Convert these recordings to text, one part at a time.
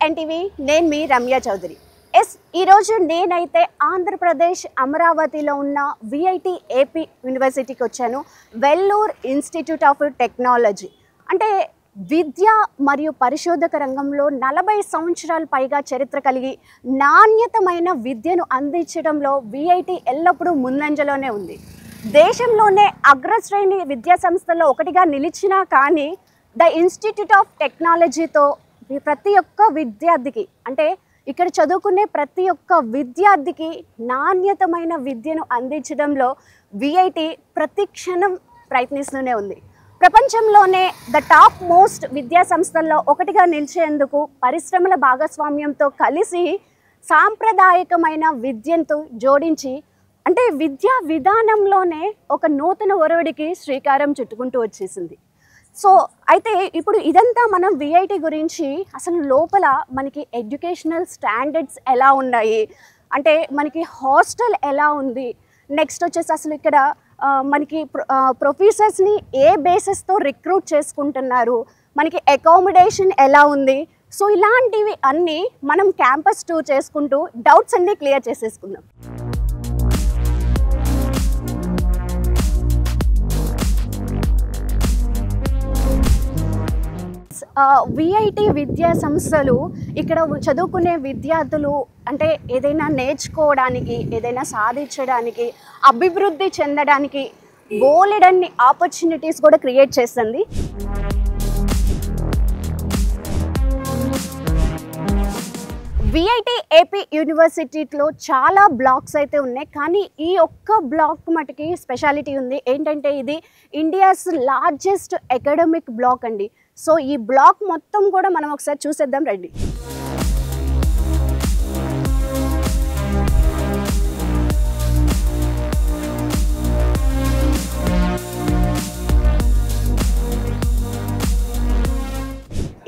NTV నేను మీ రమ్య చౌదరి. ఈరోజు నేనైతే ఆంధ్రప్రదేశ్ అమరావతిలో ఉన్న విఐటి ఏపీ యూనివర్సిటీకి వచ్చాను. వెల్లూర్ ఇన్స్టిట్యూట్ ఆఫ్ టెక్నాలజీ అంటే విద్య మరియు పరిశోధక రంగంలో 40 సంవత్సరాల పైగా చరిత్ర కలిగి నాణ్యతమైన విద్యను అందించడంలో విఐటి ఎల్లప్పుడూ ముందంజలోనే ఉంది. దేశంలోనే అగ్రశ్రేణి విద్యా సంస్థల్లో ఒకటిగా నిలిచినా కానీ ద ఇన్స్టిట్యూట్ ఆఫ్ టెక్నాలజీతో ప్రతి ఒక్క విద్యార్థికి అంటే ఇక్కడ చదువుకునే ప్రతి ఒక్క విద్యార్థికి నాణ్యతమైన విద్యను అందించడంలో విఐటి ప్రతి క్షణం ప్రయత్నిస్తూనే ఉంది. ప్రపంచంలోనే ద టాప్ మోస్ట్ విద్యా సంస్థల్లో ఒకటిగా నిలిచేందుకు పరిశ్రమల భాగస్వామ్యంతో కలిసి సాంప్రదాయకమైన విద్యతో జోడించి అంటే విద్యా విధానంలోనే ఒక నూతన ఒరవడికి శ్రీకారం చుట్టుకుంటూ వచ్చేసింది. సో అయితే ఇప్పుడు ఇదంతా మనం విఐటి గురించి అసలు లోపల మనకి ఎడ్యుకేషనల్ స్టాండర్డ్స్ ఎలా ఉన్నాయి, అంటే మనకి హాస్టల్ ఎలా ఉంది, నెక్స్ట్ వచ్చేసి అసలు ఇక్కడ మనకి ప్రొఫెసర్స్ని ఏ బేసిస్తో రిక్రూట్ చేసుకుంటున్నారు, మనకి అకామిడేషన్ ఎలా ఉంది, సో ఇలాంటివి అన్నీ మనం క్యాంపస్ టూర్ చేసుకుంటూ డౌట్స్ అన్నీ క్లియర్ చేసేసుకుందాం. విఐటి విద్యా సంస్థలు ఇక్కడ చదువుకునే విద్యార్థులు అంటే ఏదైనా నేర్చుకోవడానికి, ఏదైనా సాధించడానికి, అభివృద్ధి చెందడానికి బోలెడన్ని ఆపర్చునిటీస్ కూడా క్రియేట్ చేస్తుంది. విఐటి ఏపీ యూనివర్సిటీలో చాలా బ్లాక్స్ అయితే ఉన్నాయి, కానీ ఈ ఒక్క బ్లాక్ మటుకి స్పెషాలిటీ ఉంది. ఏంటంటే ఇది ఇండియాస్ లార్జెస్ట్ అకాడమిక్ బ్లాక్ అండి. సో ఈ బ్లాక్ మొత్తం కూడా మనం ఒకసారి చూసేద్దాం రండి.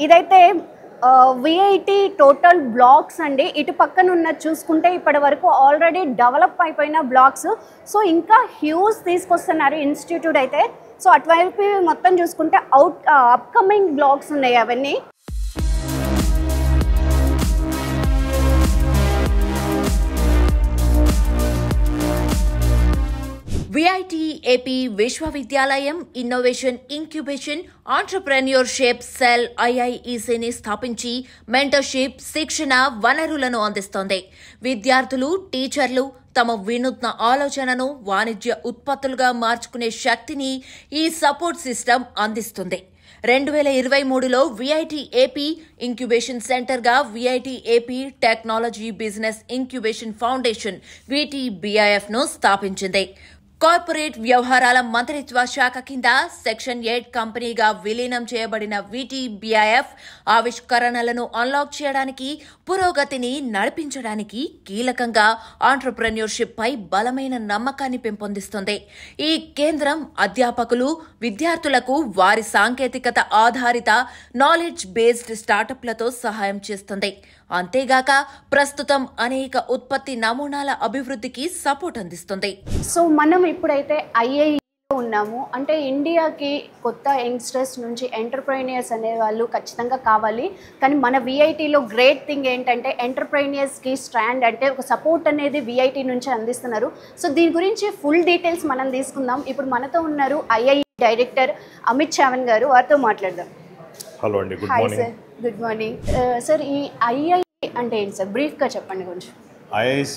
ఇదైతే విఐటి టోటల్ బ్లాక్స్ అండి. ఇటు పక్కన ఉన్నది చూసుకుంటే ఇప్పటి వరకు ఆల్రెడీ డెవలప్ అయిపోయిన బ్లాక్స్. సో ఇంకా హ్యూజ్ తీసుకొస్తున్నారు ఇన్స్టిట్యూట్ అయితే. సో అటువైపు మొత్తం చూసుకుంటే అప్కమింగ్ బ్లాక్స్ ఉన్నాయి అవన్నీ. విఐటి ఏపీ విశ్వవిద్యాలయం ఇన్నోవేషన్ ఇంక్యుబేషన్ ఆంటర్ప్రెన్యూర్షిప్ సెల్ ఐఐఈసీని స్థాపించి మెంటర్షిప్, శిక్షణ, వనరులను అందిస్తోంది. విద్యార్థులు, టీచర్లు తమ వినూత్న ఆలోచనను వాణిజ్య ఉత్పత్తులుగా మార్చుకునే శక్తిని ఈ సపోర్ట్ సిస్టమ్ అందిస్తుంది. 2023లో విఐటి ఏపీ ఇంక్యుబేషన్ సెంటర్గా VIT AP technology business incubation foundation VTBIFను స్థాపించింది. కార్పొరేట్ వ్యవహారాల మంత్రిత్వ శాఖ కింద సెక్షన్ 8 కంపెనీగా విలీనం చేయబడిన VTBIF ఆవిష్కరణలను అన్లాక్ చేయడానికి, పురోగతిని నడిపించడానికి కీలకంగా ఆంటర్ప్రెన్యూర్షిప్ పై బలమైన నమ్మకాన్ని పెంపొందిస్తుంది. ఈ కేంద్రం అధ్యాపకులు, విద్యార్థులకు వారి సాంకేతికత ఆధారిత నాలెడ్జ్ బేస్డ్ స్టార్టప్లతో సహాయం చేస్తుంది. అంతేగాక ప్రస్తుతం అనేక ఉత్పత్తి నమూనాల అభివృద్ధికి సపోర్ట్ అందిస్తుంది. సో మనం ఇప్పుడైతే ఐఐలో ఉన్నాము. అంటే ఇండియాకి కొత్త యంగ్స్టర్స్ నుంచి ఎంటర్ప్రైనర్స్ అనేవాళ్ళు ఖచ్చితంగా కావాలి. కానీ మన విఐటిలో గ్రేట్ థింగ్ ఏంటంటే ఎంటర్ప్రైనర్స్కి స్టాండ్ అంటే ఒక సపోర్ట్ అనేది విఐటి నుంచి అందిస్తున్నారు. సో దీని గురించి ఫుల్ డీటెయిల్స్ మనం తీసుకుందాం. ఇప్పుడు మనతో ఉన్నారు ఐఐ డైరెక్టర్ అమిత్ చావన్ గారు, వారితో మాట్లాడదాం. హలో అండి, good morning. Sir, good morning sir. ఈ ఐఐ అంటే ఏంటి సార్, బ్రీఫ్గా చెప్పండి కొంచెం. IIC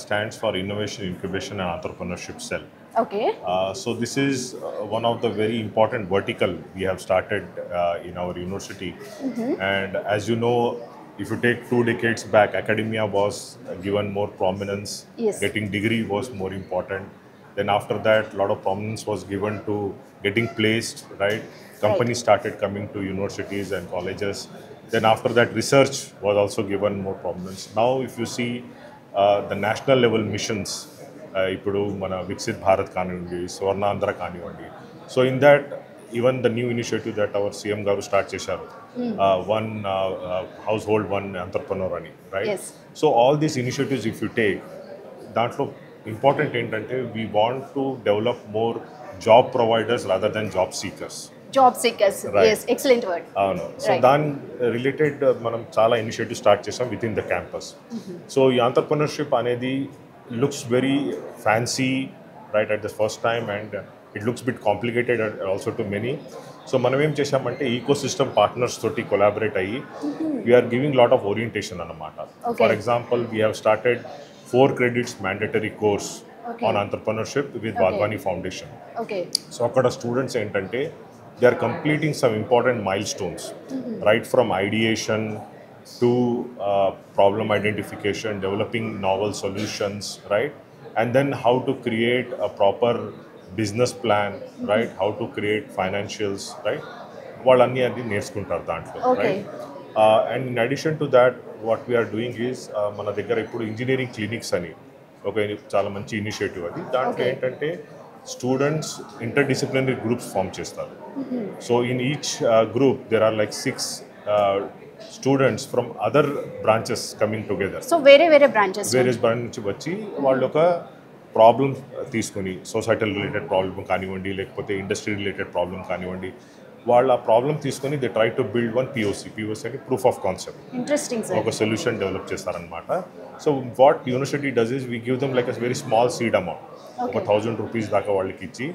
stands for Innovation, Incubation and Entrepreneurship Cell. Okay. So this is one of the very important vertical we have started in our university. And as you know, if you take 2 decades back, academia was given more prominence. Yes. Getting degree was more important. Then after that, a lot of prominence was given to getting placed, right? Companies started coming to universities and colleges. Then after that, research was also given more prominence. Now if you see the national level missions, ఇప్పుడు మన వికసిత్ భారత్ కానివ్వండి, స్వర్ణాంధ్ర కానివ్వండి, so in that even the new initiative that our CM garu start చేశారు, one household one entrepreneur అని, right? So all these initiatives if you take, దాంట్లో important ఏంటంటే we want to develop more job providers rather than job seekers. Job seekers. Right. Yes, excellent word. అవును. So Right. దాని related మనం చాలా initiative start చేసాం with in the campus. So ఈ entrepreneurship అనేది looks very fancy right at the first time and it looks bit complicated also to many. So మనం ఏం చేసామంటే ఈకో సిస్టమ్ పార్ట్నర్స్ తోటి కొలాబరేట్ అయ్యి we are giving lot of orientation అన్నమాట. Okay. For example we have started 4 credits mandatory course Okay. on entrepreneurship with Okay. Vadvani Foundation. Okay. So అక్కడ students ఏంటంటే they are completing some important milestone right from ideation to problem identification, developing novel solutions, right, and then how to create a proper business plan, right, how to create financials, right, వాళ్ళన్నీ అది నేర్చుకుంటారు దాంట్లో, Okay. Right. And in addition to that what we are doing is మన దగ్గర ఇప్పుడు engineering clinics అని ఒక చాలా మంచి ఇనిషియేటివ్ అది. దాంట్లో Okay. ఏంటంటే స్టూడెంట్స్ ఇంటర్డిసిప్లినరీ గ్రూప్స్ ఫామ్ చేస్తారు. So in each group there are like 6 students from other branches coming together. So వేరే వేరే బ్రాంచెస్. వేరియస్ బ్రాంచ్ నుంచి వచ్చి వాళ్ళు ఒక ప్రాబ్లమ్ తీసుకుని సొసైటల్ రిలేటెడ్ ప్రాబ్లమ్ కానివ్వండి లేకపోతే ఇండస్ట్రీ రిలేటెడ్ ప్రాబ్లమ్ కానివ్వండి వాళ్ళు ఆ ప్రాబ్లమ్ తీసుకొని they try to build one POC అంటే proof of concept, interesting sir. ఒక సొల్యూషన్ డెవలప్ చేస్తారనమాట. So what university does is we give them like a very small seed amount, ఒక 1000 rupees దాకా వాళ్ళకి ఇచ్చి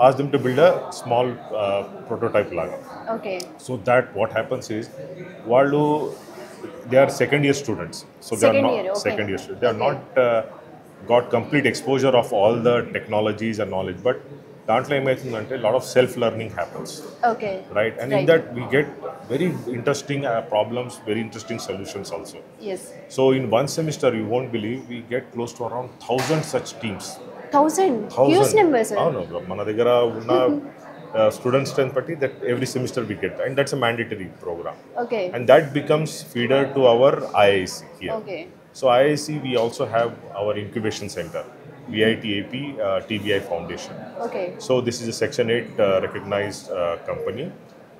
ask them to build a small prototype లాగా. Okay. So that what happens is వాళ్ళు they are second year students. So they are Second not year, okay. Second year students, they are not got complete exposure of all the technologies and knowledge, but దాంట్లో ఏమవుతుందంటే lot of self learning happens, okay. right, and in Right. that we get very interesting problems, very interesting solutions also. Yes. So in one semester you won't believe we get close to around 1000 such teams. 1000 huge number sir. అవును, మన దగ్గర ఉన్న student strength బట్టి that every semester we get, and that's a mandatory program, okay. and that becomes feeder to our IIC here. Okay. So IIC we also have our incubation center, VITAP TBI Foundation. Okay. So this is a Section 8 recognized company,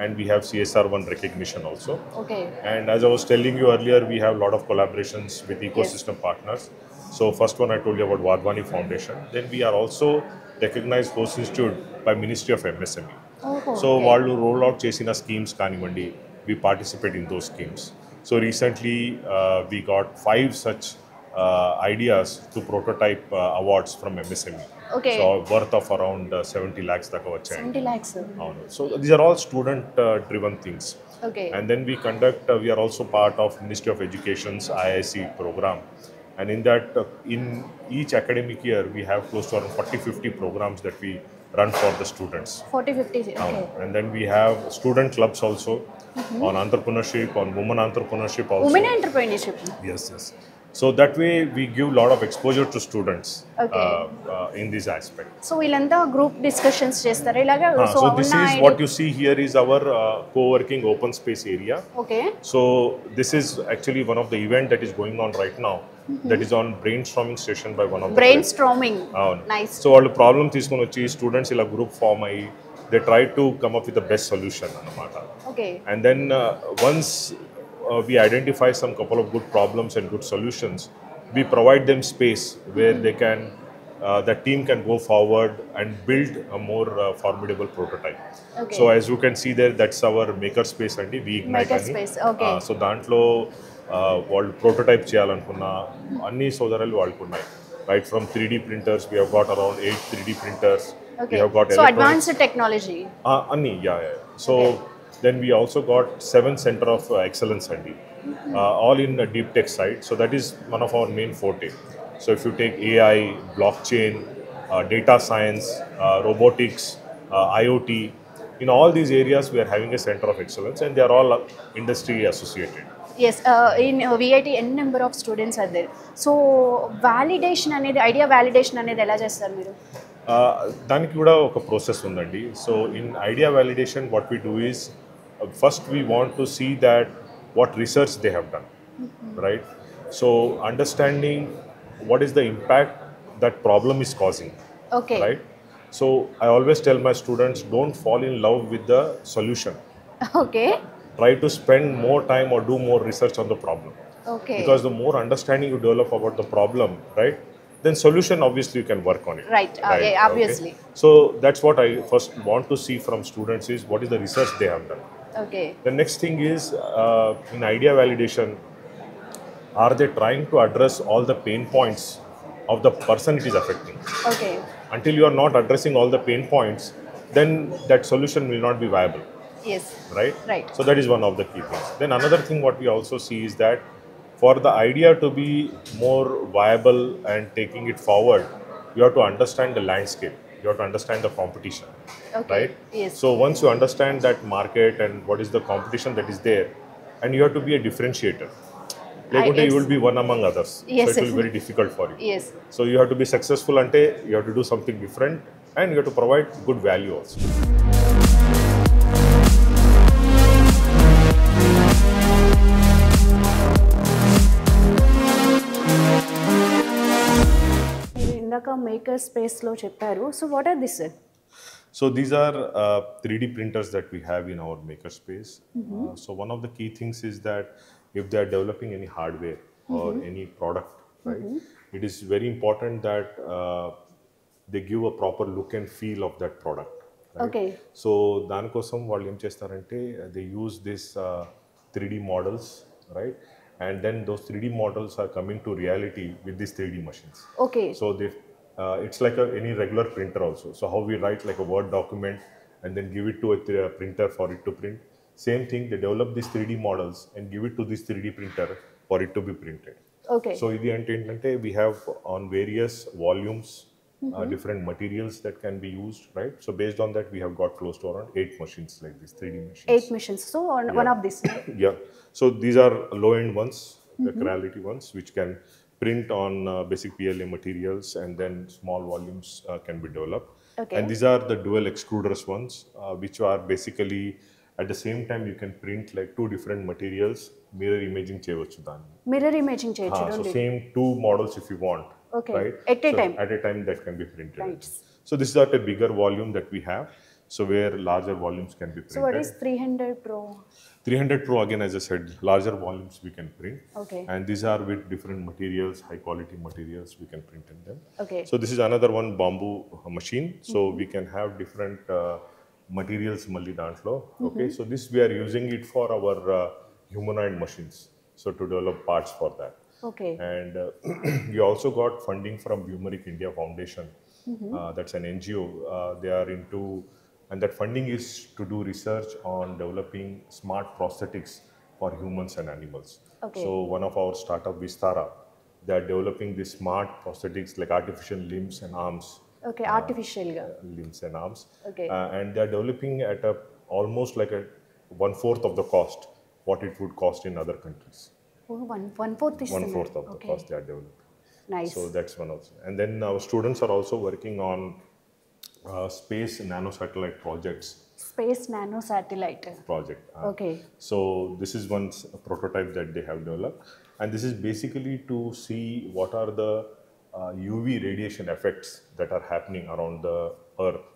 and we have CSR1 recognition also. Okay. And as I was telling you earlier, we have a lot of collaborations with ecosystem partners. So first one I told you about Vadvani Foundation. Then we are also recognized host institute by Ministry of MSME. ఓహో. So వాళ్ళు roll out చేసిన schemes కానివ్వండి, we participate in those schemes. So recently we got 5 such ideas to prototype awards from MSME. Okay. So worth of around 70 lakhs దాకా వచ్చాయి. 70 lakhs. అవును. So these are all student driven things. Okay. And then we conduct, we are also part of Ministry of Education's IIC program. And in that, in each academic year, we have close to around 40-50 programs that we run for the students. 40-50. Okay. And then we have student clubs also on entrepreneurship, on women entrepreneurship also. Women entrepreneurship. Yes, yes. So that way we give a lot of exposure to students Okay. in this aspect. So వీళ్ళంతా group discussions చేస్తారు ఇలాగా. So So this is what you see here is our co-working open space area. Okay. So this is actually one of the event that is going on right now. That is on brainstorming session by one of the brainstorming. అవును. Nice. So వాళ్ళు problem తీసుకొని వచ్చి students ఇలా group form అయ్యి they try to come up with the best solution అన్నమాట. Okay. And then once we identify some couple of good problems and good solutions, we provide them space where they can the team can go forward and build a more formidable prototype. Okay. So as you can see there, that's our maker space and we ignite Maker ani. space, okay. So దాంట్లో వాళ్ళు prototype చేయాలనుకున్న అన్ని సోదరులు వాళ్ళకున్నాయి. Right from 3D printers, we have got around 8 3D printers. Okay. We have got so advanced technology. Anni, yeah. So then we also got 7 center of excellence andi, all in the deep tech side. So that is one of our main forte. So if you take AI, blockchain, data science, robotics, IoT, in all these areas we are having a center of excellence, and they are all industry associated. Yes. In VIT N number of students are there. So validation అనేది, idea validation అనేది ఎలా చేస్తారు మీరు? దానికి కూడా ఒక process ఉందండి. So in idea validation what we do is first we want to see that what research they have done, right? So understanding what is the impact that problem is causing, okay. right? So I always tell my students, don't fall in love with the solution. Okay. Try to spend more time or do more research on the problem. Okay. Because the more understanding you develop about the problem, right, then solution obviously you can work on it. Right. Yeah, obviously. Okay? So that's what I first want to see from students is what is the research they have done. Okay. The next thing is in idea validation, are they trying to address all the pain points of the person it is affecting? Okay. Until you are not addressing all the pain points, then that solution will not be viable. Yes. Right? Right. So that is one of the key things. Then another thing what we also see is that for the idea to be more viable and taking it forward, you have to understand the landscape. You have to understand the competition. Okay. Right? Yes. So once you understand that market and what is the competition that is there, and you have to be a differentiator. Lekunte you will be one among others. Yes. So it will be very difficult for you. Yes. So you have to be successful ante, you have to do something different, and you have to provide good value also. మీరు ఇందాక maker స్పేస్లో చెప్పారు. So what are this sir? So these are 3D printers that we have in our makerspace. So one of the key things is that if they are developing any hardware or any product, right, it is very important that they give a proper look and feel of that product. Right? Okay. So దానికోసం వాళ్ళు ఏం చేస్తారంటే they use this 3D models, right? And then those 3D models are coming to reality with these 3D machines. Okay. So they, it's like any regular printer also. So how we write like a Word document and then give it to a printer for it to print. Same thing, they develop these 3D models and give it to this 3D printer for it to be printed. Okay. So ఇది ఏంటంటే we have on various volumes, different materials that can be used, right? So based on that, we have got close to around 8 machines like this, 3D machines. 8 missions. So one of this. Yeah. So these are low-end ones, the quality ones, which can print on basic PLA materials, and then small volumes can be developed. Okay. And these are the dual extruders ones, which are basically at the same time you can print like 2 different materials, mirror imaging cheyochu dani. Mirror imaging చేయొచ్చు. So same 2 models if you want. Okay. Right? At a time. At a time that can be printed. Right. So this is at a bigger volume that we have. So where larger volumes can be printed. So what is 300 Pro? 300 Pro, again, as I said, larger volumes we can print. Okay. And these are with different materials, high quality materials, we can print in them. Okay. So this is another one bamboo machine. So we can have different materials malli dantlo. Okay. So this we are using it for our humanoid machines. So to develop parts for that. Okay. And we also got funding from Bumeric India Foundation. That's an NGO. They are into, and that funding is to do research on developing smart prosthetics for humans and animals. Okay. So one of our startup, Vistara, they are developing these smart prosthetics like artificial limbs and arms. Okay, artificial గా. Limbs and arms. Okay. And they are developing at a almost like a 1/4 of the cost what it would cost in other countries. Oh, one fourth is 1/4 of the cost they are developing. Nice. So that's one of them. And then our students are also working on space nanosatellite projects. Space nano satellite. Project. Okay. So this is one prototype that they have developed, and this is basically to see what are the UV radiation effects that are happening around the Earth,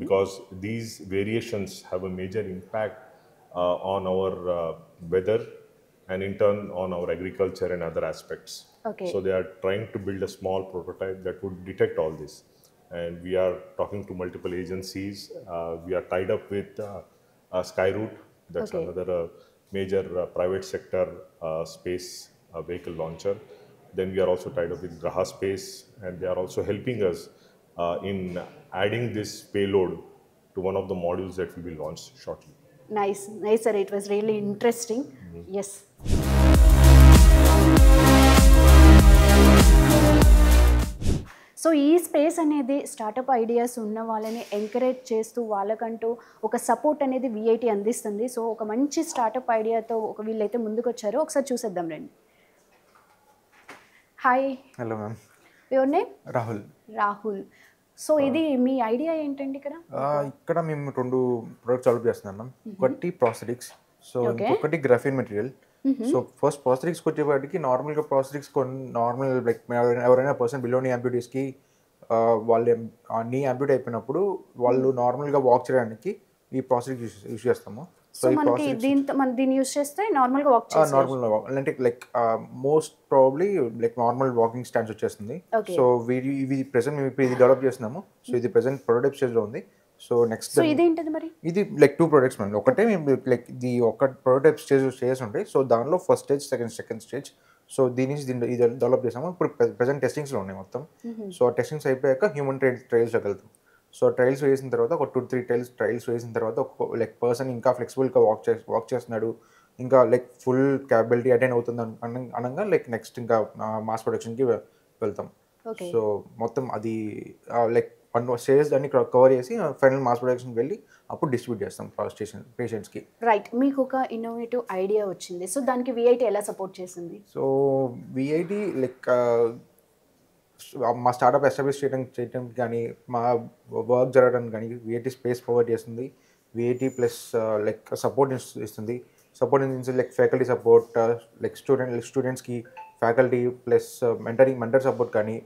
because these variations have a major impact on our weather, and in turn on our agriculture and other aspects. Okay. So they are trying to build a small prototype that would detect all this. And we are talking to multiple agencies. We are tied up with Skyroot. That's Okay. another major private sector space vehicle launcher. Then we are also tied up with Graha Space, and they are also helping us in adding this payload to one of the modules that will be launched shortly. Nice, nice sir. It was really interesting. Yes. So ఈ space అనేది startup ideas ఉన్న వాళ్ళని encourage చేస్తూ వాళ్ళకంటూ ఒక support అనేది VIT అందిస్తుంది. So ఒక మంచి స్టార్టప్ ఐడియాతో ఒక వీళ్ళైతే ముందుకు వచ్చారో ఒకసారి చూసేద్దాం రండి. Hi. Hello ma'am. Your name? Rahul. Rahul. So ఇది మీ ఐడియా ఏంటండి ఇక్కడ? ఇక్కడ మేము 2 ప్రొడక్ట్స్ డెవలప్ చేస్తున్నాం మ్యామ్. ఒకటి ప్రాస్థెటిక్స్, సో ఇంకొకటి గ్రాఫిన్ మెటీరియల్. సో ఫస్ట్ ప్రాస్థెటిక్స్కి వచ్చేవాటికి నార్మల్గా ప్రాస్థెటిక్స్ నార్మల్ లైక్ ఎవరైనా పర్సన్ బిలోని యాంప్యూటీస్కి వాళ్ళు నీ యాంప్యూటీ అయిపోయినప్పుడు వాళ్ళు నార్మల్గా వాక్ చేయడానికి ఈ ప్రాస్థెటిక్స్ యూజ్ చేస్తాము. సో మనకి దీన్ని యూస్ చేస్తే నార్మల్గా వాక్ చేస్తాం. నార్మల్ అంటే like most probably like normal walking stands వచ్చేస్తుంది. సో ఇవి ప్రెసెంట్ మేము ఇప్పుడు ఇది డెవలప్ చేస్తున్నాము. సో ఇది ప్రెసెంట్ ప్రొటోటైప్ స్టేజ్లో ఉంది. సో నెక్స్ట్ ఇదేంటిది మరి? ఇది లైక్ 2 ప్రొడక్ట్స్ మనం ఒకటే మేము లైక్ ఇది ఒక ప్రొటోటైప్ స్టేజెస్ ఉంటాయి. సో దానిలో first stage second stage. So దీని నుంచి ఇది డెవలప్ చేసాము. ఇప్పుడు ప్రెసెంట్ టెస్టింగ్స్లో ఉన్నాయి మొత్తం. సో ఆ టెస్టింగ్స్ అయిపోయాక హ్యూమన్ ట్రయల్స్లోకి వెళ్తాం. సో ట్రయల్స్ వేసిన తర్వాత ఒక 2-3 ట్రయల్స్ వేసిన తర్వాత ఒక లైక్ పర్సన్ ఇంకా ఫ్లెక్సిబుల్గా వాక్ చేస్తున్నాడు, ఇంకా లైక్ ఫుల్ క్యాపబిలిటీ అటైన్ అవుతుంది అనగా లైక్ నెక్స్ట్ ఇంకా మాస్ ప్రొడక్షన్కి వెళ్తాం. సో మొత్తం అది లైక్ 1 స్టేజ్ దాన్ని కవర్ చేసి ఫైనల్ మాస్ ప్రొడక్షన్కి వెళ్ళి అప్పుడు డిస్ట్రిబ్యూట్ చేస్తాం పేషెంట్స్కి. రైట్, మీకు ఒక ఇన్నోవేటివ్ ఐడియా వచ్చింది. సో దానికి విఐటి ఎలా సపోర్ట్ చేసింది? సో విఐటి లైక్ మా స్టార్ట్అప్ ఎస్టాబ్లిష్ చేయడం కానీ మా వర్క్ జరగడానికి కానీ విఐటి స్పేస్ ప్రొవైడ్ చేస్తుంది. విఐటి ప్లస్ లైక్ సపోర్ట్ ఇస్తుంది. Support in like faculty support, like స్టూడెంట్స్కి ఫ్యాకల్టీ ప్లస్ మెంటర్ సపోర్ట్ కానీ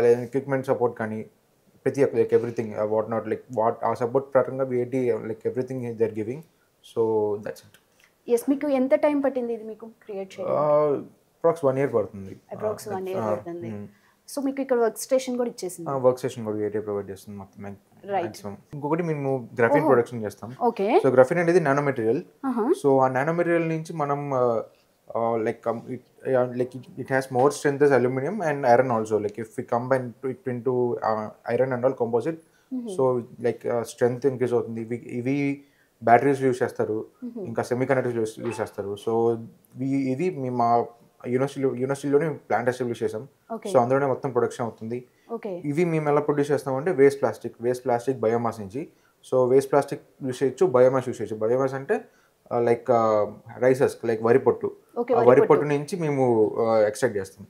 లేదా ఎక్విప్మెంట్ సపోర్ట్ కానీ ప్రతి ఒక్క లైక్ ఎవ్రీథింగ్ వాట్ ఆ సపోర్ట్ ప్రకారంగా VIT like everything they are giving. So that's it. Yes, మీకు ఎంత టైం పట్టింది ఇది మీకు క్రియేట్ చేయడానికి? అప్రాక్స్ 1 year పడుతుంది. అప్రాక్స్ 1 year పడుతుంది. సో మీకు ఇక్కడ వర్క్ స్టేషన్ కూడా ఇచ్చేసింది? వర్క్ స్టేషన్ కూడా విఐటి ప్రొవైడ్ చేస్తుంది మొత్తం మాక్సిమం. ఇంకొకటి మేము గ్రాఫిన్ ప్రొడక్షన్ చేస్తాం. ఓకే. సో గ్రాఫిన్ అనేది నానో మెటీరియల్. సో ఆ నానో మెటీరియల్ నుంచి మనం like it has more strength as aluminum and iron also. Like if we combine it into iron and all composite, so like strength increase అవుతుంది. ఇవి batteries use చేస్తారు, ఇంకా semi conductors use చేస్తారు. So ఇది మా యూనివర్సిటీలోనే plant establish చేసాం. So అందులోనే మొత్తం ప్రొడక్షన్ అవుతుంది. ఇవి మేము ఎలా ప్రొడ్యూస్ చేస్తామంటే వేస్ట్ ప్లాస్టిక్ బయోమాస్ నుంచి. సో వేస్ట్ ప్లాస్టిక్ యూస్ చేయొచ్చు, బయోమాస్ యూస్ చేయొచ్చు. బయోమాస్ అంటే లైక్ రైసెస్ లైక్ వరి పొట్టు నుంచి మేము ఎక్స్ట్రాక్ట్ చేస్తాం.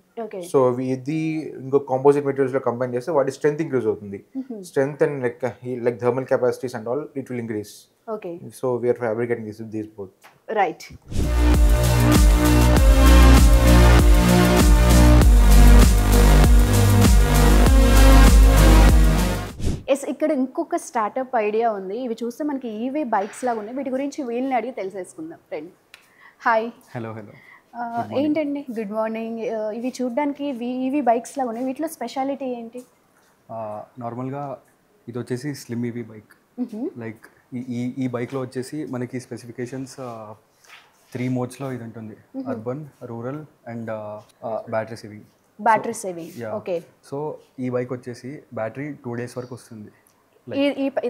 సో ఇది ఇంకో కాంపోజిట్ మెటీరియల్స్ లో కంబైన్ చేస్తే వాటి స్ట్రెంత్ ఇంక్రీజ్ అవుతుంది. Strength and like thermal capacities and all it will increase. So we are fabricating these both. Right. Yes, ఇక్కడ ఇంకొక స్టార్టప్ ఐడియా ఉంది. ఇవి చూస్తే మనకి ఈవీ బైక్స్ లాగా ఉన్నాయి. వీటి గురించి వీళ్ళని అడిగి తెలిసేసుకుందాం. Friend, hi. హలో. ఏంటండి, గుడ్ మార్నింగ్. ఇవి చూడడానికి ఈవీ బైక్స్ లాగా ఉన్నాయి. వీటిలో స్పెషాలిటీ ఏంటి? నార్మల్గా ఇది వచ్చేసి స్లిమ్ ఈవీ బైక్. లైక్ ఈ బైక్లో వచ్చేసి మనకి స్పెసిఫికేషన్స్ 3 మోడ్స్లో ఇది ఉంటుంది: urban, rural and battery saving. Okay. So ఈ బైక్ వచ్చేసి బ్యాటరీ 2 days వరకు వస్తుంది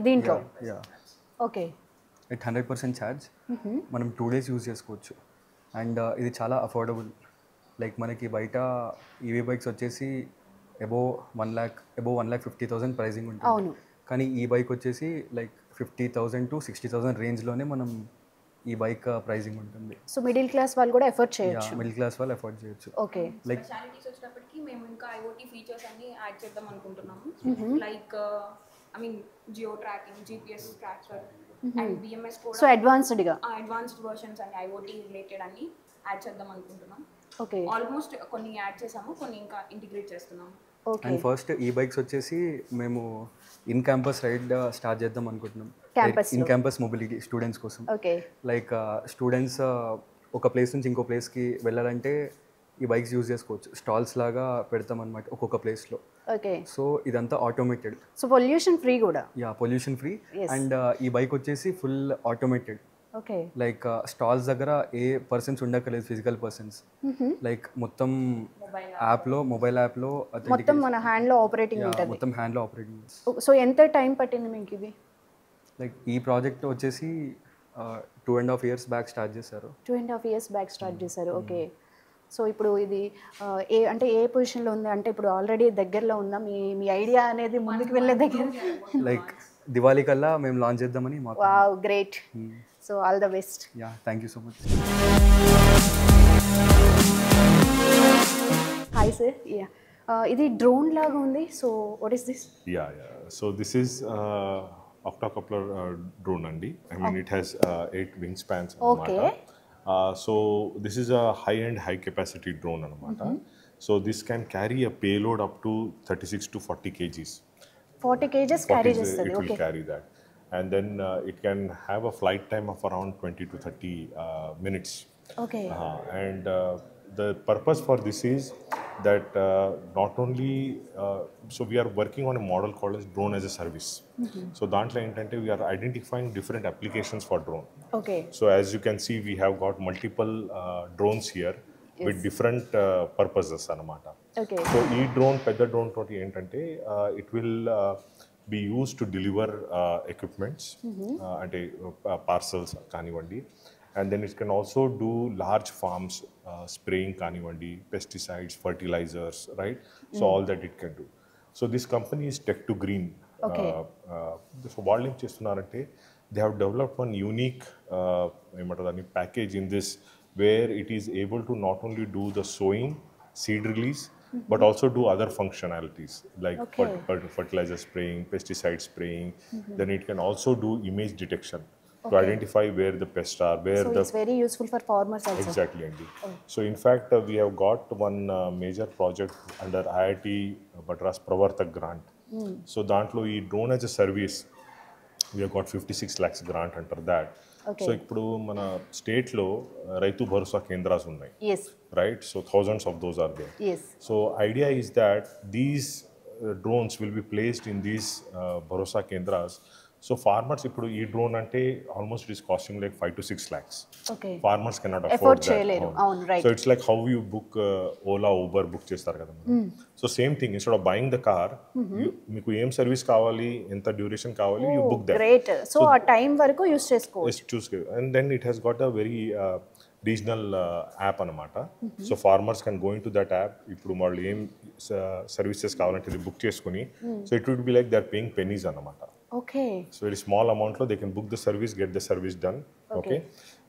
దీంట్లో. ఓకే. It 100% charge. మనం 2 days యూజ్ చేసుకోవచ్చు. అండ్ ఇది చాలా అఫోర్డబుల్. లైక్ మనకి బయట ఈవీ బైక్స్ వచ్చేసి అబోవ్ 1,50,000 ప్రైజింగ్ ఉంటుంది. కానీ ఈ బైక్ వచ్చేసి లైక్ 50,000 to 60,000 రేంజ్లోనే మనం ఈ బైక్ ప్రైజింగ్ ఉంటుంది. సో మిడిల్ క్లాస్ వాళ్ళు కూడా ఎఫోర్డ్ చేయొచ్చు. మిడిల్ క్లాస్ వాళ్ళు ఎఫోర్డ్ చేయొచ్చు. ఓకే. లైక్ స్పెషాలిటీస్ వచ్చేటప్పటికి మేము ఇంకా ఐఓటీ ఫీచర్స్ అన్ని యాడ్ చేద్దాం అనుకుంటున్నాము. Like I mean geo tracking, GPS tracker and BMS కూడా. సో అడ్వాన్స్డ్గా advanced versions and IoT related అన్ని యాడ్ చేద్దాం అనుకుంటున్నాం. ఓకే. ఆల్మోస్ట్ కొన్ని యాడ్ చేసాము, కొన్ని ఇంకా ఇంటిగ్రేట్ చేస్తున్నాము. అండ్ ఫస్ట్ ఈ బైక్స్ వచ్చేసి మేము ఇన్ క్యాంపస్ రైడ్ స్టార్ట్ చేద్దాం అనుకుంటున్నాం. ఇన్ క్యాంపస్ మొబిలిటీ స్టూడెంట్స్ కోసం. లైక్ స్టూడెంట్స్ ఒక ప్లేస్ నుంచి ఇంకో ప్లేస్కి వెళ్ళాలంటే ఈ బైక్స్ యూజ్ చేసుకోవచ్చు. స్టాల్స్ లాగా పెడతాం అనమాట ఒక్కొక్క ప్లేస్లో. సో ఇదంతా ఆటోమేటెడ్. సో పొల్యూషన్ ఫ్రీ కూడా. Pollution free. అండ్ ఈ బైక్ వచ్చేసి ఫుల్ ఆటోమేటెడ్. లైక్ స్టాల్స్ దగ్గర ఏ పర్సన్స్ ఉండక్కర్లేదు, ఫిజికల్ పర్సన్స్. లైక్ మొత్తం మొబైల్ యాప్లో మొత్తం మన హ్యాండ్లో ఆపరేటింగ్ ఉంటుంది. మొత్తం హ్యాండ్లో ఆపరేటింగ్. సో ఎంత టైం పట్టింది మీకు ఇది? లైక్ ఈ ప్రాజెక్ట్ వచ్చేసి 2.5 years బ్యాక్ స్టార్ట్ చేశారు. 2.5 years బ్యాక్ స్టార్ట్ చేశారు. ఓకే. సో ఇప్పుడు ఇది ఏ పొజిషన్లో ఉంది అంటే ఇప్పుడు ఆల్రెడీ దగ్గరలో ఉందా మీ ఐడియా అనేది ముందుకు వెళ్ళే దగ్గర? లైక్ దివాళీ కల్లా మేము లాంచ్ చేద్దామని. Wow, great. So all the best. Thank you so much. Hi sir. ఇది డ్రోన్ లాగా ఉంది. So what is this? So this is octocoupler drone andi. I mean it has 8 wingspans anamata. So this is a high-end high-capacity drone anamata. So this can carry a payload up to 36 to 40 kgs. 40 kgs carry chestadi. It will carry that. and then it can have a flight time of around 20 to 30 minutes. Okay. And the purpose for this is that not only so we are working on a model called as drone as a service. So dantlo entante we are identifying different applications for drone. Okay. So as you can see, we have got multiple drones here with different purposes anamata. Okay. So ee drone pedda drone toti entante it will be used to deliver equipments ante parcels kanivandi, and then it can also do large farms spraying kanivandi, pesticides, fertilizers, right? So all that it can do. So this company is Tech to Green. Okay. So వాళ్ళు ఏం చేస్తున్నారంటే they have developed one unique ఏమంటారు package in this, where it is able to not only do the sowing, seed release, but also do other functionalities like fertilizer spraying, pesticide spraying. Then it can also do image detection to identify where the pests are, where So it's very useful for farmers also. Exactly, Andy. So in fact, we have got one major project under IIT Madras Pravartak grant. So dantlo ee drone as a service, we have got 56 lakhs grant under that. Okay. So ఇప్పుడు మన state లో రైతు భరోసా కేంద్రాలు ఉన్నాయి, Yes. right? So thousands of those are there. Yes. So idea is that these drones will be placed in these Bharosa Kendras. So farmers ఇప్పుడు ఈ drone అంటే almost it is costing like 5 to 6 lakhs. Okay. Farmers cannot afford Afford that. చేయలేరు. అవును, right. So it's like how you book Ola, Uber book చేస్తారు కదా. So same thing, instead of buying the car, మీకు ఏం service కావాలి, ఎంత duration కావాలి, you book that. Great. So ఆ టైం వరకు యూస్ చేసుకోవచ్చు. Yes, choose. And then it has got a very regional app అనమాట. So farmers can go into that app. ఇప్పుడు వాళ్ళు ఏం సర్వీసెస్ కావాలంటే ఇది బుక్ చేసుకుని, so it would be like they are paying pennies అనమాట. Okay. So very small amount lo they can book the service, get the service done. Okay.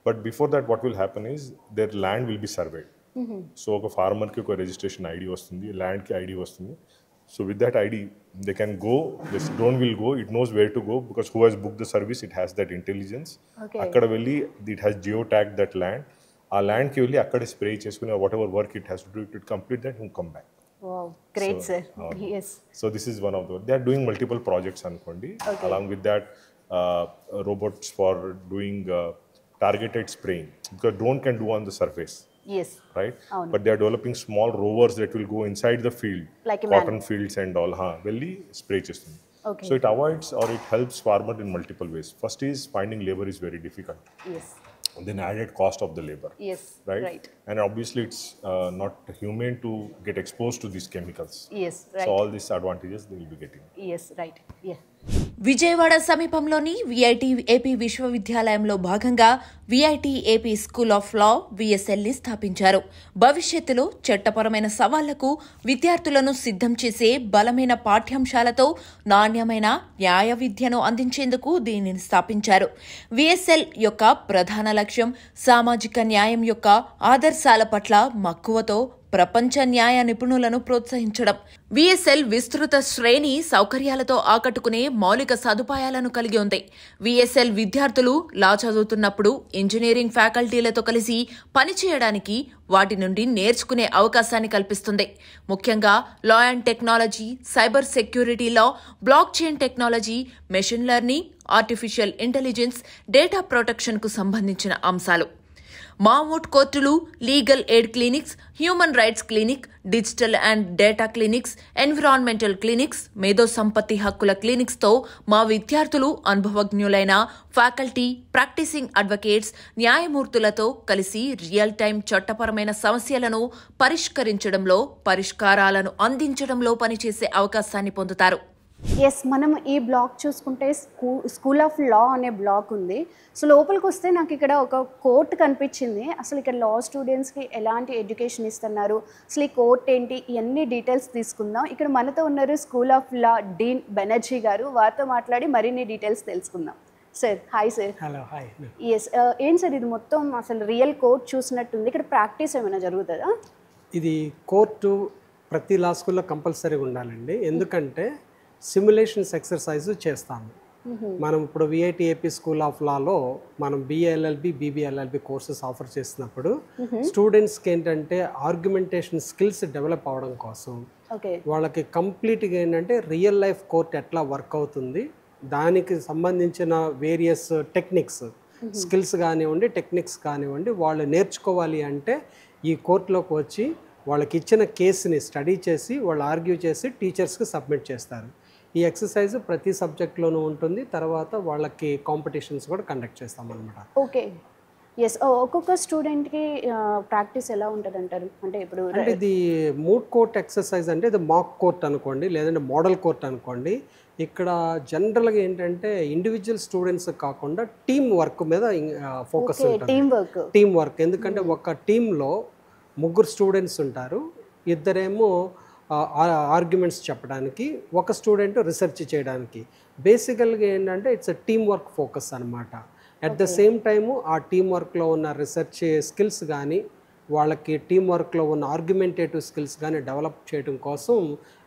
But before that, what will happen is their land will be surveyed. So oka farmer ki oka registration ID vastundi, land ki ID vastundi. So with that ID, they can go, this drone will go, it knows where to go, because who has booked the service, it has that intelligence. Okay. Akkada velli, it has geotagged that land. Aa land ki velli akkade spray cheskuni, whatever work it has to do, it will complete that and come back. Wow, great, So, sir. Yes. So this is one of the, they are doing multiple projects అనుకోండి. Along with that, robots for doing targeted spraying, because drone can do on the surface, Yes. right? But they are developing small rovers that will go inside the field, Like a cotton fields and all, వెళ్ళి spray చేస్తుంది. Okay. So it avoids or it helps farmer in multiple ways. First is finding labor is very difficult. Yes. And then added cost of the labor. Yes. Right? Right. And obviously it's not humane to get exposed to these chemicals. Yes. Right. So all these advantages they will be getting. Yes. Right. Yeah. Vijayawada సమీపంలోని VIT AP విశ్వవిద్యాలయంలో భాగంగా VIT AP school of law విఎస్ఎల్ని స్థాపించారు. భవిష్యత్తులో చట్టపరమైన సవాళ్లకు విద్యార్థులను సిద్ధం చేసే బలమైన పాఠ్యాంశాలతో నాణ్యమైన న్యాయ విద్యను అందించేందుకు దీనిని స్థాపించారు. విఎస్ఎల్ యొక్క ప్రధాన లక్ష్యం సామాజిక న్యాయం యొక్క ఆదర్శాల పట్ల మక్కువతో ప్రపంచ న్యాయ నిపుణులను ప్రోత్సహించడం. విఎస్ఎల్ విస్తృత శ్రేణి సౌకర్యాలతో ఆకట్టుకునే మౌలిక సదుపాయాలను కలిగి ఉంది. విఎస్ఎల్ విద్యార్థులు లా చదువుతున్నప్పుడు ఇంజనీరింగ్ ఫ్యాకల్టీలతో కలిసి పనిచేయడానికి, వాటి నుండి నేర్చుకునే అవకాశాన్ని కల్పిస్తుంది. ముఖ్యంగా law and technology, cyber security law, blockchain technology, machine learning, artificial intelligence, data ప్రొటెక్షన్కు సంబంధించిన అంశాలు. మావోట్ కోర్టులు, legal aid clinics, human rights clinic, digital and data clinics, environmental clinics, మేధో సంపత్తి హక్కుల క్లినిక్స్తో మా విద్యార్థులు అనుభవజ్ఞులైన ఫ్యాకల్టీ, ప్రాక్టీసింగ్ అడ్వకేట్స్, న్యాయమూర్తులతో కలిసి రియల్ టైం చట్టపరమైన సమస్యలను పరిష్కరించడంలో, పరిష్కారాలను అందించడంలో పనిచేసే అవకాశాన్ని పొందుతారు. ఎస్, మనం ఈ బ్లాక్ చూసుకుంటే స్కూల్ ఆఫ్ లా అనే బ్లాక్ ఉంది. సో లోపలికి వస్తే నాకు ఇక్కడ ఒక కోర్ట్ కనిపించింది. అసలు ఇక్కడ లా స్టూడెంట్స్కి ఎలాంటి ఎడ్యుకేషన్ ఇస్తున్నారు, అసలు ఈ కోర్ట్ ఏంటి, ఇవన్నీ డీటెయిల్స్ తీసుకుందాం. ఇక్కడ మనతో ఉన్నారు school of law dean Banerjee గారు. వారితో మాట్లాడి మరిన్ని డీటెయిల్స్ తెలుసుకుందాం. Sir, hi sir. Hello, hi. Yes, ఏం సార్ ఇది మొత్తం అసలు రియల్ కోర్ట్ చూసినట్టుంది. ఇక్కడ ప్రాక్టీస్ ఏమైనా జరుగుతుందా? ఇది కోర్టు ప్రతి లా స్కూల్లో కంపల్సరీగా ఉండాలండి. ఎందుకంటే సిమ్యులేషన్స్ ఎక్సర్సైజ్ చేస్తాము. మనం ఇప్పుడు విఐటి ఏపీ స్కూల్ ఆఫ్ లాలో మనం బిఏఎల్ఎల్బి, బీబీఎల్ఎల్బి కోర్సెస్ ఆఫర్ చేసినప్పుడు స్టూడెంట్స్కి ఏంటంటే ఆర్గ్యుమెంటేషన్ స్కిల్స్ డెవలప్ అవడం కోసం వాళ్ళకి కంప్లీట్గా ఏంటంటే రియల్ లైఫ్ కోర్ట్ ఎట్లా వర్క్ అవుతుంది, దానికి సంబంధించిన వేరియస్ టెక్నిక్స్ స్కిల్స్ కానివ్వండి టెక్నిక్స్ కానివ్వండి వాళ్ళు నేర్చుకోవాలి అంటే ఈ కోర్టులోకి వచ్చి వాళ్ళకి ఇచ్చిన కేసుని స్టడీ చేసి వాళ్ళు ఆర్గ్యూ చేసి టీచర్స్కి సబ్మిట్ చేస్తారు. ఈ ఎక్సర్సైజ్ ప్రతి సబ్జెక్ట్లోనూ ఉంటుంది. తర్వాత వాళ్ళకి కాంపిటీషన్స్ కూడా కండక్ట్ చేస్తాం అనమాట. Okay, yes. ఒక్కొక్క స్టూడెంట్కి ప్రాక్టీస్ ఎలా ఉంటుంది అంటారు? అంటే ఇప్పుడు అంటే ఇది మూడ్ కోర్ట్ ఎక్సర్సైజ్ అంటే ఇది మాక్ కోర్ట్ అనుకోండి, లేదంటే మోడల్ కోర్ట్ అనుకోండి. ఇక్కడ జనరల్గా ఏంటంటే ఇండివిజువల్ స్టూడెంట్స్ కాకుండా టీమ్ వర్క్ మీద ఫోకస్ ఉంటుంది. టీమ్ వర్క్, ఎందుకంటే ఒక టీంలో 3 స్టూడెంట్స్ ఉంటారు. ఇద్దరేమో ఆర్గ్యుమెంట్స్ చెప్పడానికి, ఒక స్టూడెంట్ రీసెర్చ్ చేయడానికి. బేసికల్గా ఏంటంటే ఇట్స్ టీమ్ వర్క్ ఫోకస్ అనమాట. అట్ ద సేమ్ టైము ఆ టీమ్ వర్క్లో ఉన్న రీసెర్చ్ స్కిల్స్ కానీ వాళ్ళకి టీమ్ వర్క్లో ఉన్న ఆర్గ్యుమెంటేటివ్ స్కిల్స్ కానీ డెవలప్ చేయడం కోసం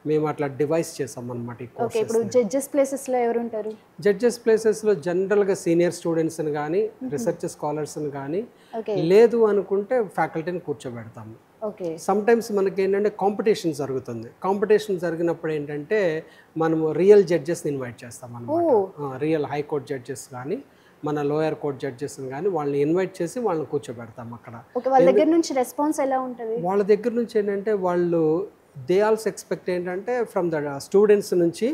మేము అట్లా డివైస్ చేసాం అనమాట ఈ కోర్స్. ఇప్పుడు జడ్జెస్ ప్లేసెస్లో ఎవరు ఉంటారు? జడ్జెస్ ప్లేసెస్లో జనరల్గా సీనియర్ స్టూడెంట్స్ని కానీ రీసెర్చ్ స్కాలర్స్ని కానీ, లేదు అనుకుంటే ఫ్యాకల్టీని కూర్చోబెడతాము. సమ్ టైమ్స్ మనకి ఏంటంటే కాంపిటీషన్ జరుగుతుంది. కాంపిటీషన్ జరిగినప్పుడు ఏంటంటే మనము రియల్ జడ్జెస్ని ఇన్వైట్ చేస్తాం అన్నమాట. రియల్ హైకోర్టు జడ్జెస్ కానీ మన లోయర్ కోర్ట్ జడ్జెస్ని కానీ వాళ్ళని ఇన్వైట్ చేసి వాళ్ళని కూర్చోబెడతాం అక్కడ. వాళ్ళ దగ్గర నుంచి రెస్పాన్స్ ఎలా ఉంటుంది? వాళ్ళ దగ్గర నుంచి ఏంటంటే వాళ్ళు దే ఆల్సో ఎక్స్పెక్ట్ ఏంటంటే ఫ్రమ్ ద స్టూడెంట్స్ నుంచి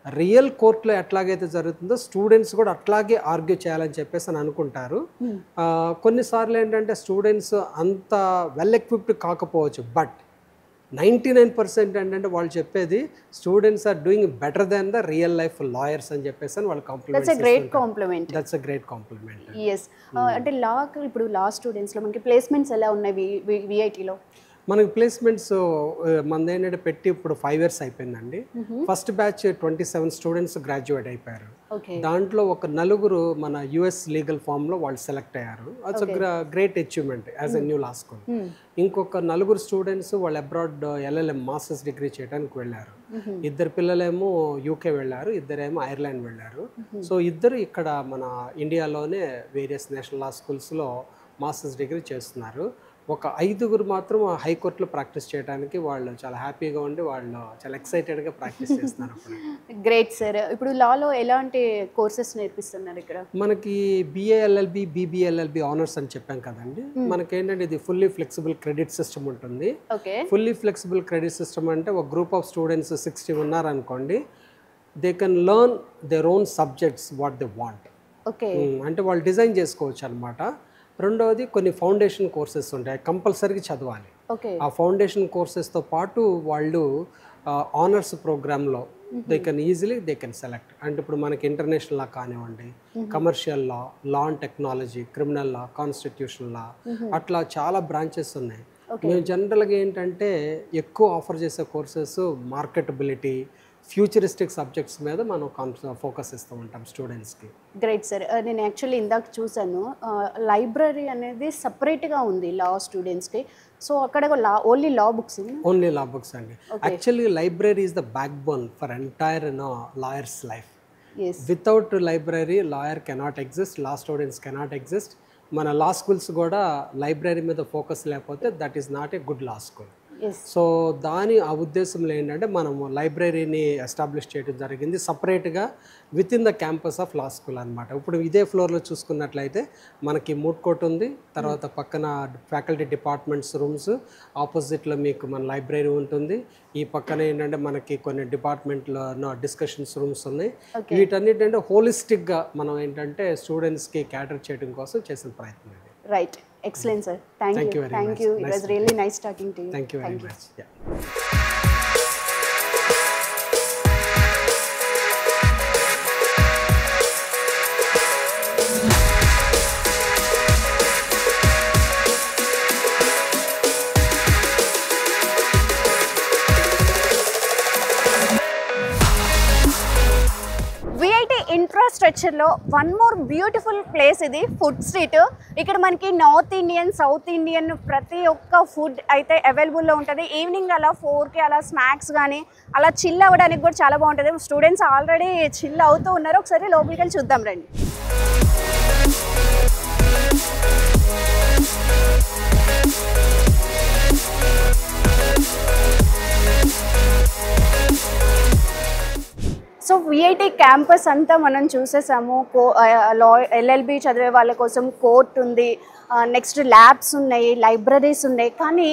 రియల్ కోర్టులో ఎట్లాగైతే జరుగుతుందో స్టూడెంట్స్ కూడా అట్లాగే ఆర్గ్యూ చేయాలని చెప్పేసి అని అనుకుంటారు. కొన్నిసార్లు ఏంటంటే స్టూడెంట్స్ అంత వెల్ ఎక్విప్డ్ కాకపోవచ్చు, బట్ 99% ఏంటంటే వాళ్ళు చెప్పేది students are doing better than the real life lawyers అని చెప్పేసి అని వాళ్ళు compliment. That's a great compliment. yes. అంటే ఇప్పుడు లా స్టూడెంట్స్లో మనకి ప్లేస్మెంట్స్ ఎలా ఉన్నాయి విఐటీలో? మనకి ప్లేస్మెంట్స్ మనది ఏంటంటే పెట్టి ఇప్పుడు 5 years అయిపోయిందండి. ఫస్ట్ బ్యాచ్ 27 స్టూడెంట్స్ గ్రాడ్యుయేట్ అయిపోయారు. దాంట్లో ఒక 4 మన యుఎస్ లీగల్ ఫామ్లో వాళ్ళు సెలెక్ట్ అయ్యారు. It's great achievement as a new law school. ఇంకొక 4 స్టూడెంట్స్ వాళ్ళు అబ్రాడ్ LLM మాస్టర్స్ డిగ్రీ చేయడానికి వెళ్ళారు. 2 పిల్లలేమో యూకే వెళ్ళారు, 2 ఐర్లాండ్ వెళ్ళారు. సో 2 ఇక్కడ మన ఇండియాలోనే వేరియస్ నేషనల్ లా స్కూల్స్లో మాస్టర్స్ డిగ్రీ చేస్తున్నారు. ఒక 5 మాత్రం హైకోర్టులో ప్రాక్టీస్ చేయడానికి వాళ్ళు చాలా హ్యాపీగా ఉండి వాళ్ళు చాలా ఎక్సైటెడ్గా ప్రాక్టీస్ చేస్తున్నారు. Great sir. ఇప్పుడు లాలో ఎలాంటి కోర్సెస్ నేర్పిస్తున్నారు ఇక్కడ? మనకి BALLB BBLLB ఆనర్స్ అని చెప్పాం కదండి. మనకి ఏంటంటే ఇది ఫుల్లీ ఫ్లెక్సిబుల్ క్రెడిట్ సిస్టమ్ ఉంటుంది. ఫుల్లీ ఫ్లెక్సిబుల్ క్రెడిట్ సిస్టమ్ అంటే ఒక గ్రూప్ ఆఫ్ స్టూడెంట్స్ 60 ఉన్నారనుకోండి, they can learn their own subjects what they want. అంటే వాళ్ళు డిజైన్ చేసుకోవచ్చు అనమాట. రెండవది కొన్ని ఫౌండేషన్ కోర్సెస్ ఉంటాయి, కంపల్సరీగా చదవాలి. ఆ ఫౌండేషన్ కోర్సెస్తో పాటు వాళ్ళు ఆనర్స్ ప్రోగ్రాంలో దే కెన్ సెలెక్ట్. అంటే ఇప్పుడు మనకి ఇంటర్నేషనల్ లా కానివ్వండి, commercial law, law and technology, criminal law, constitutional law, అట్లా చాలా బ్రాంచెస్ ఉన్నాయి. మేము జనరల్గా ఏంటంటే ఎక్కువ ఆఫర్ చేసే కోర్సెస్ మార్కెటబిలిటీ, ఫ్యూచరిస్టిక్ సబ్జెక్ట్స్ మీద మనం ఫోకస్ ఇస్తూ ఉంటాం స్టూడెంట్స్కి. Great sir. నేను యాక్చువల్లీ ఇందాక చూసాను లైబ్రరీ అనేది సపరేట్గా ఉంది లా స్టూడెంట్స్కి. సో అక్కడ ఓన్లీ లా బుక్స్ అండి. Actually library is the back bone for entire lawyers life. Without library lawyer cannot exist, law students cannot exist. మన లా స్కూల్స్ కూడా లైబ్రరీ మీద ఫోకస్ లేకపోతే that is not a good law school. So ఆ ఉద్దేశంలో ఏంటంటే మనము లైబ్రరీని ఎస్టాబ్లిష్ చేయడం జరిగింది సపరేట్గా with in the campus of law school అనమాట. ఇప్పుడు ఇదే ఫ్లోర్లో చూసుకున్నట్లయితే మనకి మూడ్ కోర్ట్ ఉంది, తర్వాత పక్కన ఫ్యాకల్టీ డిపార్ట్మెంట్స్ రూమ్స్, ఆపోజిట్లో మీకు మన లైబ్రరీ ఉంటుంది. ఈ పక్కన ఏంటంటే మనకి కొన్ని డిపార్ట్మెంట్లో డిస్కషన్స్ రూమ్స్ ఉన్నాయి. వీటన్నిటంటే హోలిస్టిక్గా మనం ఏంటంటే స్టూడెంట్స్కి క్యాటర్ చేయడం కోసం చేసిన ప్రయత్నం. Right. Excellent, sir. Thank you. It was really nice talking to you. Thank you very much. Yeah. ఇన్ఫ్రాస్ట్రక్చర్లో వన్ మోర్ బ్యూటిఫుల్ ప్లేస్ ఇది ఫుడ్ స్ట్రీట్. ఇక్కడ మనకి నార్త్ ఇండియన్, సౌత్ ఇండియన్ ప్రతి ఒక్క ఫుడ్ అయితే అవైలబుల్లో ఉంటుంది. ఈవినింగ్ అలా 4కి అలా స్నాక్స్ కానీ అలా చిల్ అవ్వడానికి కూడా చాలా బాగుంటుంది. స్టూడెంట్స్ ఆల్రెడీ చిల్ అవుతూ ఉన్నారు. ఒకసారి లోపలికి వెళ్ళి చూద్దాం రండి. సో విఐటి క్యాంపస్ అంతా మనం చూసేసాము. ఎల్ఎల్బి చదివే వాళ్ళ కోసం కోర్ట్ ఉంది, నెక్స్ట్ ల్యాబ్స్ ఉన్నాయి, లైబ్రరీస్ ఉన్నాయి. కానీ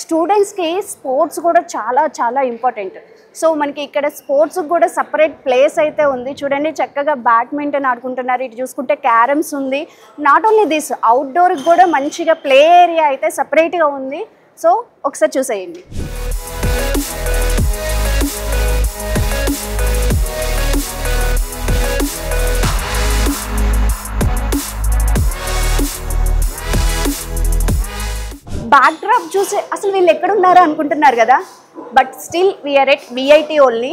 స్టూడెంట్స్కి స్పోర్ట్స్ కూడా చాలా చాలా ఇంపార్టెంట్. సో మనకి ఇక్కడ స్పోర్ట్స్కి కూడా సపరేట్ ప్లేస్ అయితే ఉంది. చూడండి చక్కగా బ్యాడ్మింటన్ ఆడుకుంటున్నారు. ఇటు చూసుకుంటే క్యారమ్స్ ఉంది. నాట్ ఓన్లీ దిస్, అవుట్డోర్కి కూడా మంచిగా ప్లే ఏరియా అయితే సపరేట్గా ఉంది. సో ఒకసారి చూసేయండి. బ్యాక్ డ్రాప్ చూసి అసలు వీళ్ళు ఎక్కడున్నారో అనుకుంటున్నారు కదా, but still we are at VIT only.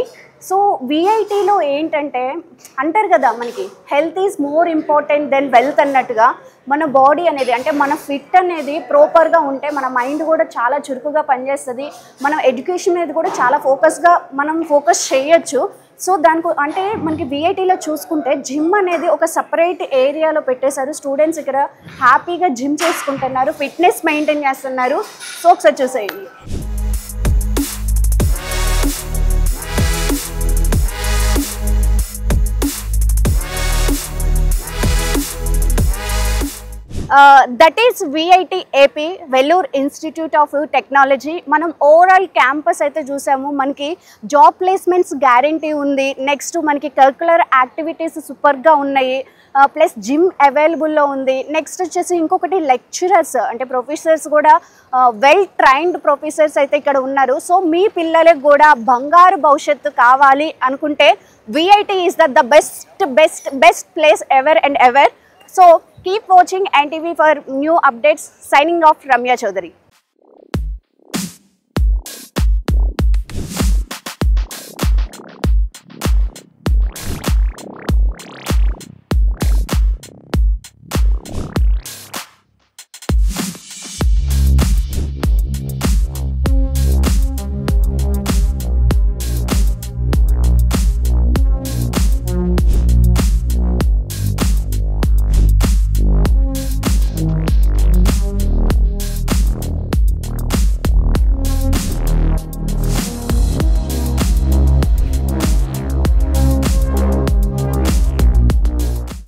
So విఐటిలో ఏంటంటే అంటారు కదా, మనకి health is more important than wealth అన్నట్టుగా మన బాడీ అనేది, అంటే మన ఫిట్ అనేది ప్రాపర్గా ఉంటే మన మైండ్ కూడా చాలా చురుకుగా పనిచేస్తుంది. మనం ఎడ్యుకేషన్ మీద కూడా చాలా ఫోకస్ చేయొచ్చు. సో దానికి అంటే మనకి విఐటీలో చూసుకుంటే జిమ్ అనేది ఒక సపరేట్ ఏరియాలో పెట్టేశారు. స్టూడెంట్స్ ఇక్కడ హ్యాపీగా జిమ్ చేసుకుంటున్నారు, ఫిట్నెస్ మెయింటైన్ చేస్తున్నారు. సో ఒకసారి చూసేయండి. That is VIT AP, Vellore institute of technology. మనం ఓవరాల్ క్యాంపస్ అయితే చూసాము. మనకి జాబ్ ప్లేస్మెంట్స్ గ్యారంటీ ఉంది. నెక్స్ట్ మనకి కరిక్యులర్ యాక్టివిటీస్ సూపర్గా ఉన్నాయి, ప్లస్ జిమ్ అవైలబుల్లో ఉంది. నెక్స్ట్ వచ్చేసి ఇంకొకటి లెక్చరర్స్, అంటే ప్రొఫెసర్స్ కూడా వెల్ ట్రైన్డ్ ప్రొఫెసర్స్ అయితే ఇక్కడ ఉన్నారు. సో మీ పిల్లలకు కూడా బంగారు భవిష్యత్తు కావాలి అనుకుంటే VIT is the best place ever and ever. So keep watching NTV for new updates. Signing off, Ramya Chaudhary.